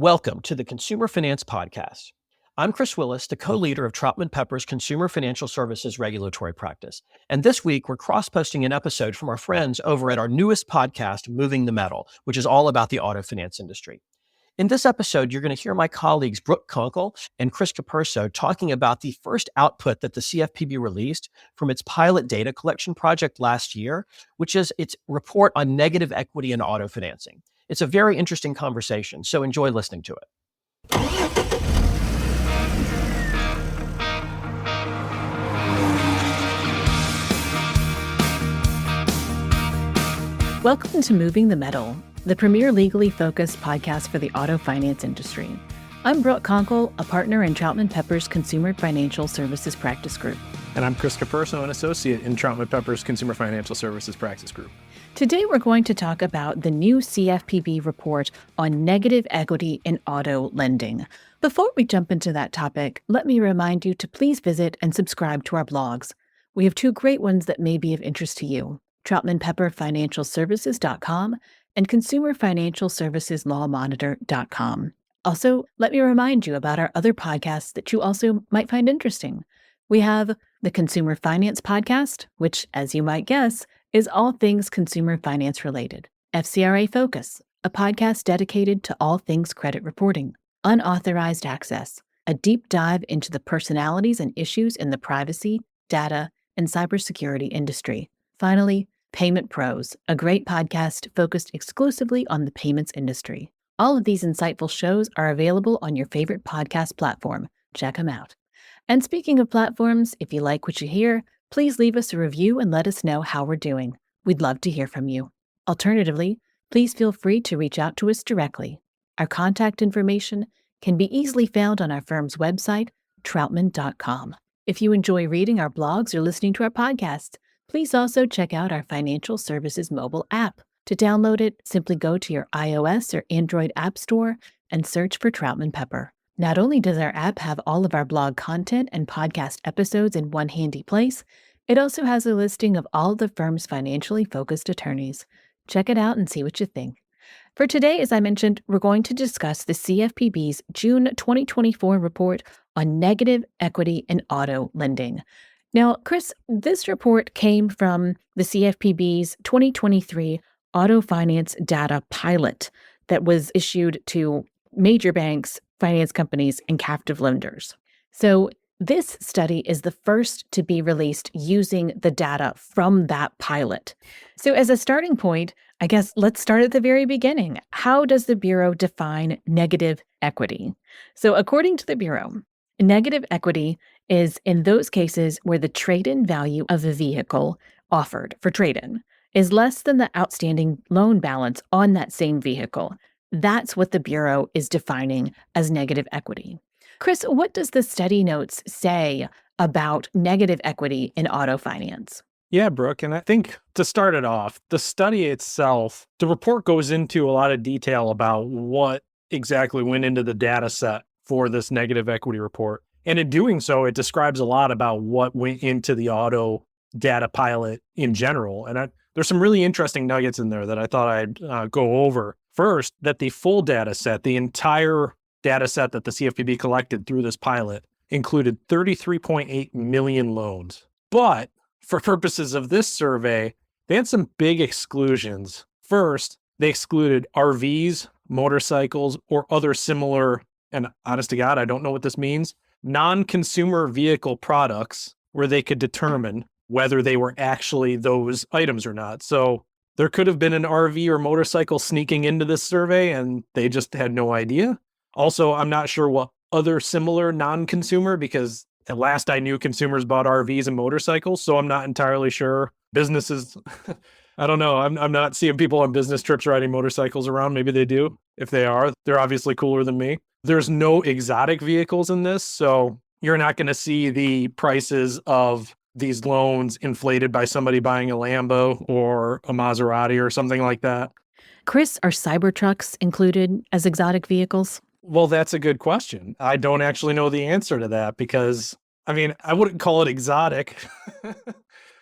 Welcome to the Consumer Finance Podcast. I'm Chris Willis, the co-leader of Troutman Pepper's Consumer Financial Services Regulatory Practice. And this week, we're cross-posting an episode from our friends over at our newest podcast, Moving the Metal, which is all about the auto finance industry. In this episode, you're going to hear my colleagues Brooke Conkle and Chris Capurso talking about the first output that the CFPB released from its pilot data collection project last year, which is its report on negative equity in auto financing. It's a very interesting conversation, so enjoy listening to it. Welcome to Moving the Metal, the premier legally focused podcast for the auto finance industry. I'm Brooke Conkle, a partner in Troutman Pepper's Consumer Financial Services Practice Group. And I'm Chris Capurso, an associate in Troutman Pepper's Consumer Financial Services Practice Group. Today, we're going to talk about the new CFPB report on negative equity in auto lending. Before we jump into that topic, let me remind you to please visit and subscribe to our blogs. We have two great ones that may be of interest to you, TroutmanPepperFinancialServices.com and ConsumerFinancialServicesLawMonitor.com. Also, let me remind you about our other podcasts that you also might find interesting. We have the Consumer Finance Podcast, which, as you might guess, is all things consumer finance related. FCRA Focus, a podcast dedicated to all things credit reporting. Unauthorized Access, a deep dive into the personalities and issues in the privacy, data, and cybersecurity industry. Finally, Payment Pros, a great podcast focused exclusively on the payments industry. All of these insightful shows are available on your favorite podcast platform. Check them out. And speaking of platforms, if you like what you hear, please leave us a review and let us know how we're doing. We'd love to hear from you. Alternatively, please feel free to reach out to us directly. Our contact information can be easily found on our firm's website, troutman.com. If you enjoy reading our blogs or listening to our podcasts, please also check out our financial services mobile app. To download it, simply go to your iOS or Android app store and search for Troutman Pepper. Not only does our app have all of our blog content and podcast episodes in one handy place, it also has a listing of all the firm's financially focused attorneys. Check it out and see what you think. For today, as I mentioned, we're going to discuss the CFPB's June 2024 report on negative equity in auto lending. Now, Chris, this report came from the CFPB's 2023 Auto Finance Data Pilot that was issued to major banks, finance companies, and captive lenders. So this study is the first to be released using the data from that pilot. So as a starting point, I guess let's start at the very beginning. How does the Bureau define negative equity? So according to the Bureau, negative equity is in those cases where the trade-in value of a vehicle offered for trade-in is less than the outstanding loan balance on that same vehicle. That's what the Bureau is defining as negative equity. Chris, what does the study notes say about negative equity in auto finance? Yeah, Brooke, and I think to start it off, the study itself, the report goes into a lot of detail about what exactly went into the data set for this negative equity report. And in doing so, it describes a lot about what went into the auto data pilot in general. And there's some really interesting nuggets in there that I thought I'd go over. First, that the full data set, the entire data set that the CFPB collected through this pilot, included 33.8 million loans. But for purposes of this survey, they had some big exclusions. First, they excluded RVs, motorcycles, or other similar, and honest to God, I don't know what this means, non-consumer vehicle products where they could determine whether they were actually those items or not. So there could have been an RV or motorcycle sneaking into this survey and they just had no idea. Also, I'm not sure what other similar non-consumer, because at last I knew consumers bought RVs and motorcycles, so I'm not entirely sure. Businesses, I don't know. I'm not seeing people on business trips riding motorcycles around. Maybe they do. If they are, they're obviously cooler than me. There's no exotic vehicles in this, so you're not going to see the prices of these loans inflated by somebody buying a Lambo or a Maserati or something like that. Chris, are Cybertrucks included as exotic vehicles? Well, that's a good question. I don't actually know the answer to that because, I wouldn't call it exotic.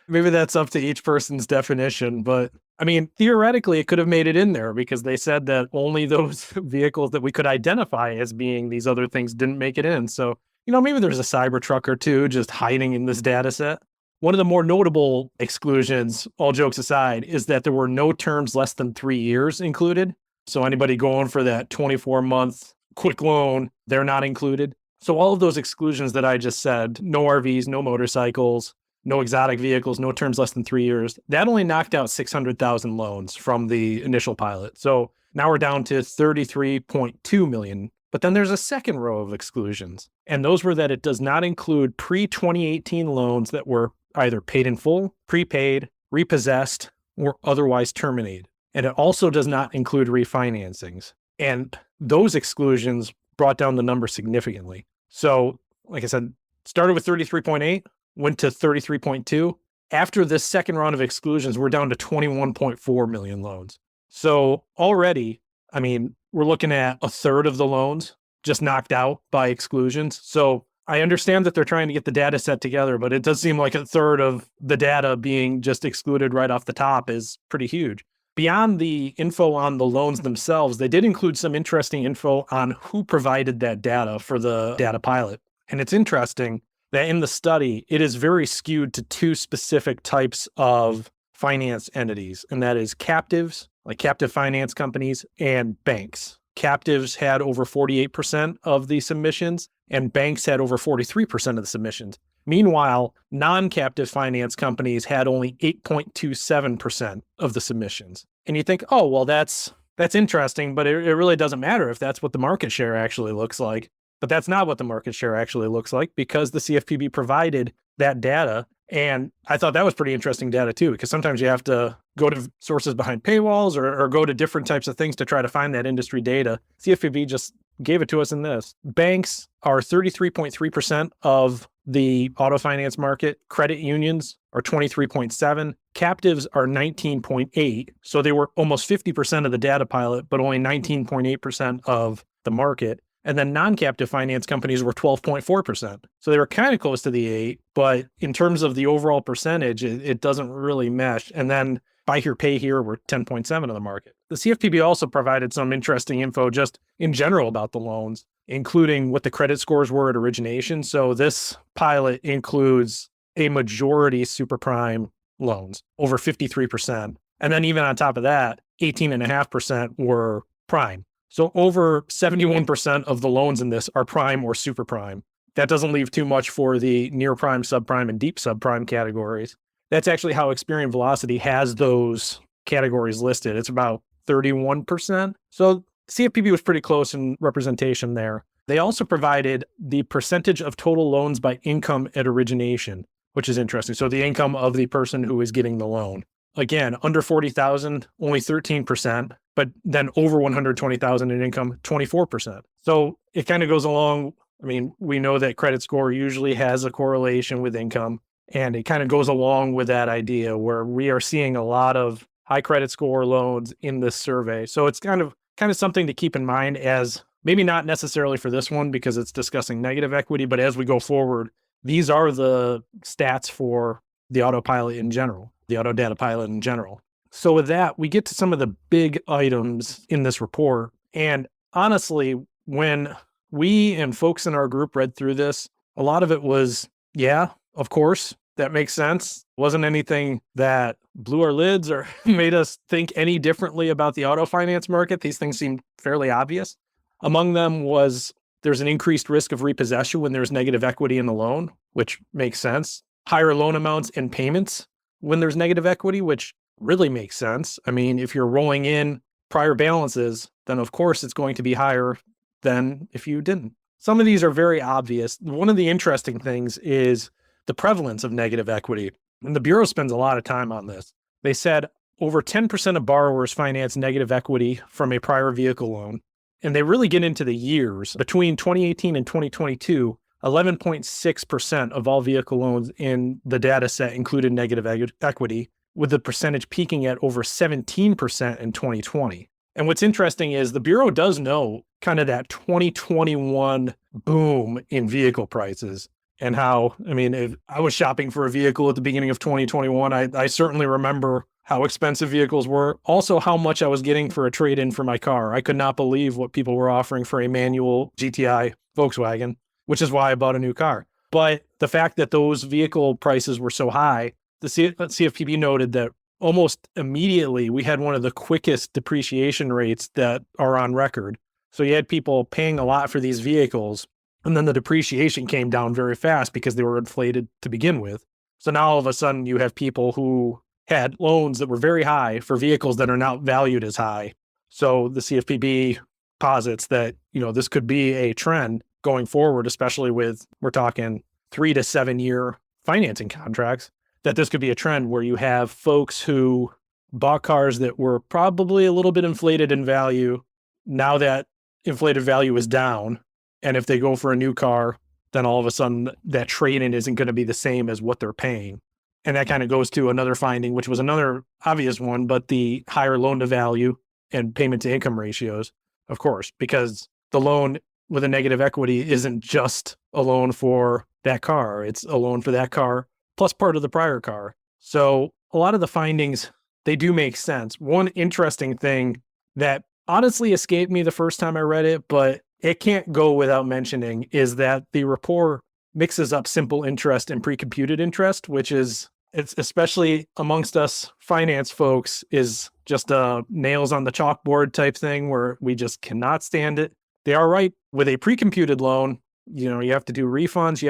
Maybe that's up to each person's definition, but I mean, theoretically, it could have made it in there because they said that only those vehicles that we could identify as being these other things didn't make it in. So, maybe there's a Cybertruck or two just hiding in this data set. One of the more notable exclusions, all jokes aside, is that there were no terms less than 3 years included. So anybody going for that 24-month quick loan, they're not included. So all of those exclusions that I just said, no RVs, no motorcycles, no exotic vehicles, no terms less than 3 years, that only knocked out 600,000 loans from the initial pilot. So now we're down to 33.2 million. But then there's a second row of exclusions. And those were that it does not include pre-2018 loans that were either paid in full, prepaid, repossessed, or otherwise terminated. And it also does not include refinancings. And those exclusions brought down the number significantly. So, like I said, started with 33.8, went to 33.2. After this second round of exclusions, we're down to 21.4 million loans. So already, we're looking at a third of the loans just knocked out by exclusions. So I understand that they're trying to get the data set together, but it does seem like a third of the data being just excluded right off the top is pretty huge. Beyond the info on the loans themselves, they did include some interesting info on who provided that data for the data pilot. And it's interesting that in the study, it is very skewed to two specific types of finance entities, and that is captives, like captive finance companies, and banks. Captives had over 48% of the submissions, and banks had over 43% of the submissions. Meanwhile, non-captive finance companies had only 8.27% of the submissions. And you think, oh, well, that's interesting, but it really doesn't matter if that's what the market share actually looks like. But that's not what the market share actually looks like because the CFPB provided that data. And I thought that was pretty interesting data too, because sometimes you have to go to sources behind paywalls or go to different types of things to try to find that industry data. CFPB just gave it to us in this. Banks are 33.3% of the auto finance market. Credit unions are 23.7. Captives are 19.8. So they were almost 50% of the data pilot, but only 19.8% of the market. And then non-captive finance companies were 12.4%. So they were kind of close to the 8, but in terms of the overall percentage, it doesn't really mesh. And then buy here, pay here, we're 10.7 of the market. The CFPB also provided some interesting info just in general about the loans, including what the credit scores were at origination. So this pilot includes a majority super prime loans, over 53%. And then even on top of that, 18.5% were prime. So over 71% of the loans in this are prime or super prime. That doesn't leave too much for the near prime, subprime, and deep subprime categories. That's actually how Experian Velocity has those categories listed. It's about 31%. So CFPB was pretty close in representation there. They also provided the percentage of total loans by income at origination, which is interesting. So the income of the person who is getting the loan. Again, under 40,000, only 13%, but then over 120,000 in income, 24%. So it kind of goes along. We know that credit score usually has a correlation with income, and it kind of goes along with that idea where we are seeing a lot of high credit score loans in this survey. So it's kind of something to keep in mind, as maybe not necessarily for this one because it's discussing negative equity, but as we go forward, these are the stats for the autopilot in general, the auto data pilot in general. So with that, we get to some of the big items in this report. And honestly, when we and folks in our group read through this, a lot of it was, yeah, of course, that makes sense. Wasn't anything that blew our lids or made us think any differently about the auto finance market. These things seemed fairly obvious. Among them was there's an increased risk of repossession when there's negative equity in the loan, which makes sense. Higher loan amounts and payments when there's negative equity, which really makes sense. If you're rolling in prior balances, then of course it's going to be higher than if you didn't. Some of these are very obvious. One of the interesting things is the prevalence of negative equity. And the Bureau spends a lot of time on this. They said over 10% of borrowers finance negative equity from a prior vehicle loan. And they really get into the years. Between 2018 and 2022, 11.6% of all vehicle loans in the data set included negative equity, with the percentage peaking at over 17% in 2020. And what's interesting is the Bureau does know kind of that 2021 boom in vehicle prices and how, if I was shopping for a vehicle at the beginning of 2021, I certainly remember how expensive vehicles were, also how much I was getting for a trade-in for my car. I could not believe what people were offering for a manual GTI Volkswagen, which is why I bought a new car. But the fact that those vehicle prices were so high, the CFPB noted that almost immediately we had one of the quickest depreciation rates that are on record. So you had people paying a lot for these vehicles, and then the depreciation came down very fast because they were inflated to begin with. So now all of a sudden you have people who had loans that were very high for vehicles that are not valued as high. So the CFPB posits that, this could be a trend going forward, especially with, we're talking 3 to 7 year financing contracts, that this could be a trend where you have folks who bought cars that were probably a little bit inflated in value. Now that inflated value is down, and if they go for a new car, then all of a sudden that trade-in isn't going to be the same as what they're paying. And that kind of goes to another finding, which was another obvious one, but the higher loan to value and payment to income ratios, of course, because the loan with a negative equity isn't just a loan for that car. It's a loan for that car plus part of the prior car. So a lot of the findings, they do make sense. One interesting thing that honestly escaped me the first time I read it, but it can't go without mentioning, is that the report mixes up simple interest and pre-computed interest, which is, it's especially amongst us finance folks, is just a nails on the chalkboard type thing where we just cannot stand it. They are right with a pre-computed loan. You have to do refunds. You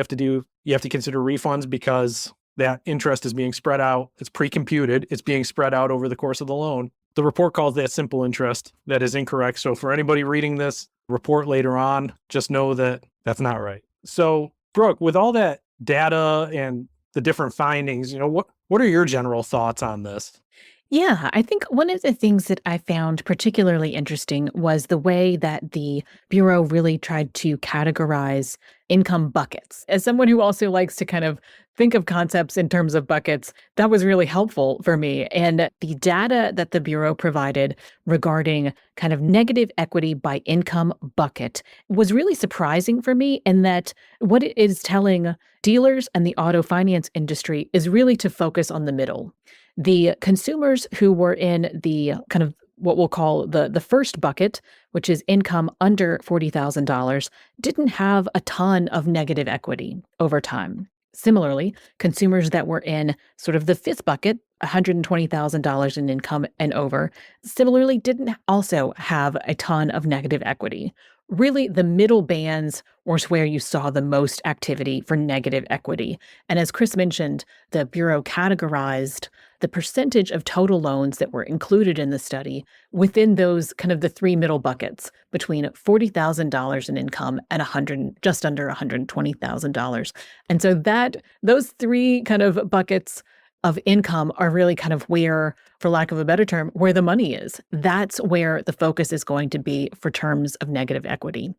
have to consider refunds because that interest is being spread out. It's pre-computed. It's being spread out over the course of the loan. The report calls that simple interest. That is incorrect. So for anybody reading this report later on, just know that that's not right. So Brooke, with all that data and the different findings, what are your general thoughts on this? Yeah, I think one of the things that I found particularly interesting was the way that the Bureau really tried to categorize income buckets. As someone who also likes to kind of think of concepts in terms of buckets, that was really helpful for me. And the data that the Bureau provided regarding kind of negative equity by income bucket was really surprising for me, in that what it is telling dealers and the auto finance industry is really to focus on the middle. The consumers who were in the kind of what we'll call the first bucket, which is income under $40,000, didn't have a ton of negative equity over time. Similarly, consumers that were in sort of the fifth bucket, $120,000 in income and over, similarly didn't also have a ton of negative equity. Really, the middle bands was where you saw the most activity for negative equity. And as Chris mentioned, the Bureau categorized the percentage of total loans that were included in the study within those kind of the three middle buckets between $40,000 in income and just under $120,000. And so those three kind of buckets of income are really kind of where, for lack of a better term, where the money is. That's where the focus is going to be for terms of negative equity.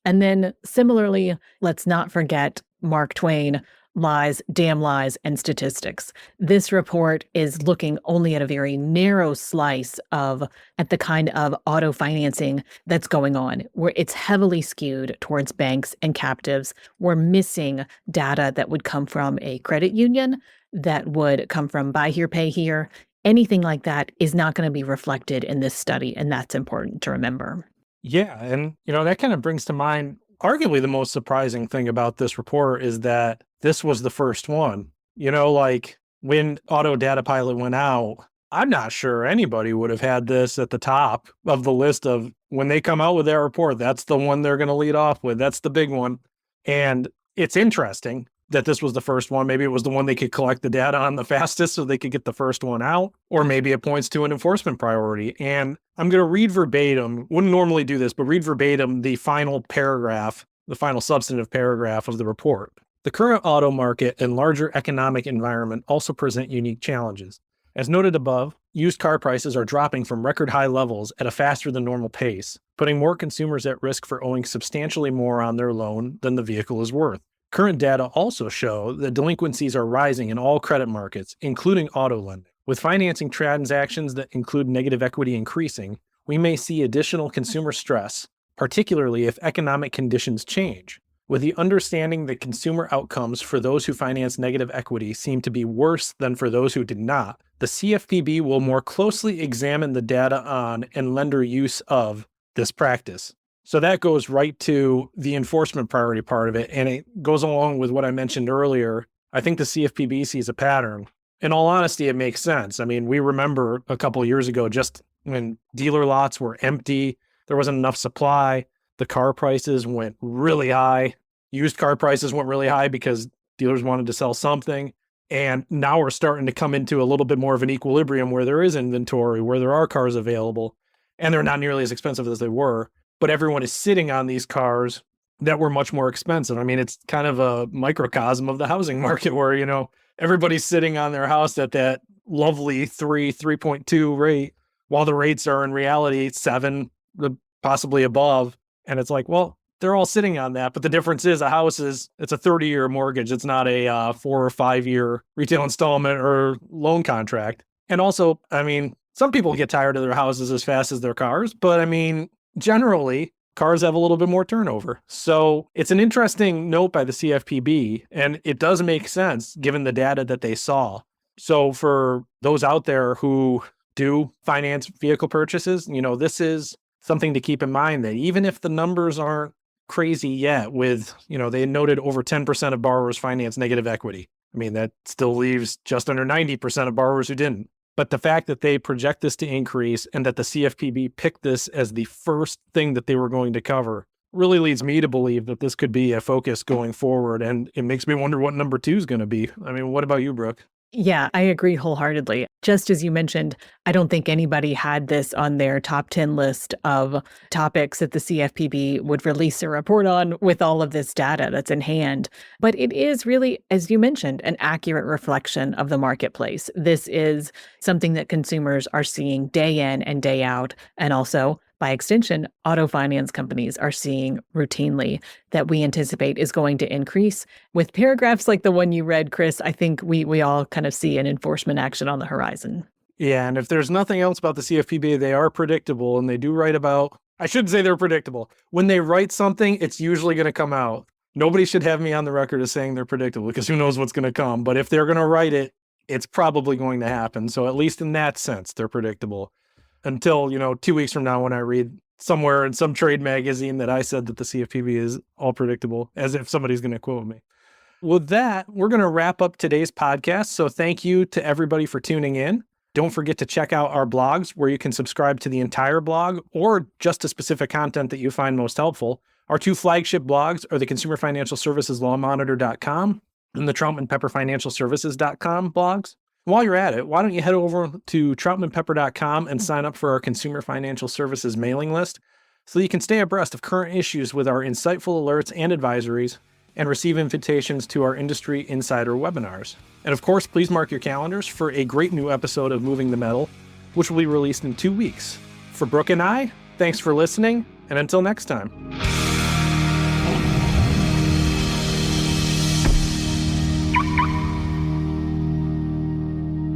And then similarly, let's not forget Mark Twain, lies, damn lies, and statistics. This report is looking only at a very narrow slice at the kind of auto financing that's going on, where it's heavily skewed towards banks and captives. We're missing data that would come from a credit union, that would come from buy here, pay here. Anything like that is not going to be reflected in this study, and that's important to remember. Yeah, and that kind of brings to mind arguably the most surprising thing about this report is that this was the first one. Like when Auto Data Pilot went out, I'm not sure anybody would have had this at the top of the list of when they come out with their report. That's the one they're going to lead off with. That's the big one. And it's interesting that this was the first one. Maybe it was the one they could collect the data on the fastest so they could get the first one out, or maybe it points to an enforcement priority. And I'm going to read verbatim, wouldn't normally do this, but read verbatim the final paragraph, the final substantive paragraph of the report. The current auto market and larger economic environment also present unique challenges. As noted above, used car prices are dropping from record high levels at a faster than normal pace, putting more consumers at risk for owing substantially more on their loan than the vehicle is worth. Current data also show that delinquencies are rising in all credit markets, including auto lending. With financing transactions that include negative equity increasing, we may see additional consumer stress, particularly if economic conditions change. with the understanding that consumer outcomes for those who finance negative equity seem to be worse than for those who did not, the CFPB will more closely examine the data on and lender use of this practice. So that goes right to the enforcement priority part of it, and it goes along with what I mentioned earlier. I think the CFPB sees a pattern. In all honesty, it makes sense. I mean, we remember a couple of years ago, just when dealer lots were empty, there wasn't enough supply, the car prices went really high. Used car prices went really high because dealers wanted to sell something. And now we're starting to come into a little bit more of an equilibrium where there is inventory, where there are cars available, and they're not nearly as expensive as they were. But everyone is sitting on these cars that were much more expensive. I mean, it's kind of a microcosm of the housing market where, everybody's sitting on their house at that lovely 3.2 rate, while the rates are in reality 7, possibly above. And it's like, well, they're all sitting on that. But the difference is it's a 30-year mortgage. It's not a 4 or 5 year retail installment or loan contract. And also, I mean, some people get tired of their houses as fast as their cars. But I mean, generally, cars have a little bit more turnover. So it's an interesting note by the CFPB. And it does make sense given the data that they saw. So for those out there who do finance vehicle purchases, this is something to keep in mind, that even if the numbers aren't crazy yet with, they noted over 10% of borrowers finance negative equity. I mean, that still leaves just under 90% of borrowers who didn't. But the fact that they project this to increase and that the CFPB picked this as the first thing that they were going to cover really leads me to believe that this could be a focus going forward. And it makes me wonder what number 2 is going to be. I mean, what about you, Brooke? Yeah, I agree wholeheartedly. Just as you mentioned, I don't think anybody had this on their top 10 list of topics that the CFPB would release a report on with all of this data that's in hand. But it is really, as you mentioned, an accurate reflection of the marketplace. This is something that consumers are seeing day in and day out, and also, by extension, auto finance companies are seeing routinely, that we anticipate is going to increase. With paragraphs like the one you read, Chris, I think we all kind of see an enforcement action on the horizon. Yeah, and if there's nothing else about the CFPB, they are predictable, and they do write about, I shouldn't say they're predictable. When they write something, it's usually going to come out. Nobody should have me on the record as saying they're predictable, because who knows what's going to come. But if they're going to write it, it's probably going to happen. So at least in that sense, they're predictable. Until, 2 weeks from now when I read somewhere in some trade magazine that I said that the CFPB is all predictable, as if somebody's going to quote me. With that, we're going to wrap up today's podcast. So thank you to everybody for tuning in. Don't forget to check out our blogs where you can subscribe to the entire blog or just to specific content that you find most helpful. Our 2 flagship blogs are the Consumer Financial Services Lawmonitor.com and the Troutman Pepper Financial Services.com blogs. While you're at it, why don't you head over to troutmanpepper.com and sign up for our Consumer Financial Services mailing list so you can stay abreast of current issues with our insightful alerts and advisories and receive invitations to our industry insider webinars. And of course, please mark your calendars for a great new episode of Moving the Metal, which will be released in 2 weeks. For Brooke and I, thanks for listening, and until next time.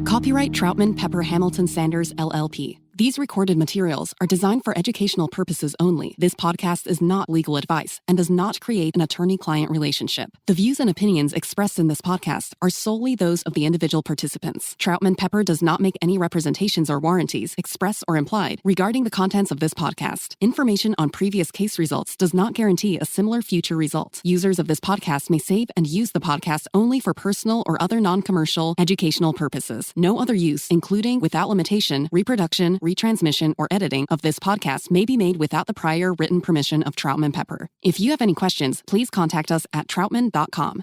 Copyright Troutman Pepper Hamilton Sanders, LLP. These recorded materials are designed for educational purposes only. This podcast is not legal advice and does not create an attorney-client relationship. The views and opinions expressed in this podcast are solely those of the individual participants. Troutman Pepper does not make any representations or warranties, express or implied, regarding the contents of this podcast. Information on previous case results does not guarantee a similar future result. Users of this podcast may save and use the podcast only for personal or other non-commercial educational purposes. No other use, including, without limitation, reproduction, retransmission, or editing of this podcast may be made without the prior written permission of Troutman Pepper. If you have any questions, please contact us at troutman.com.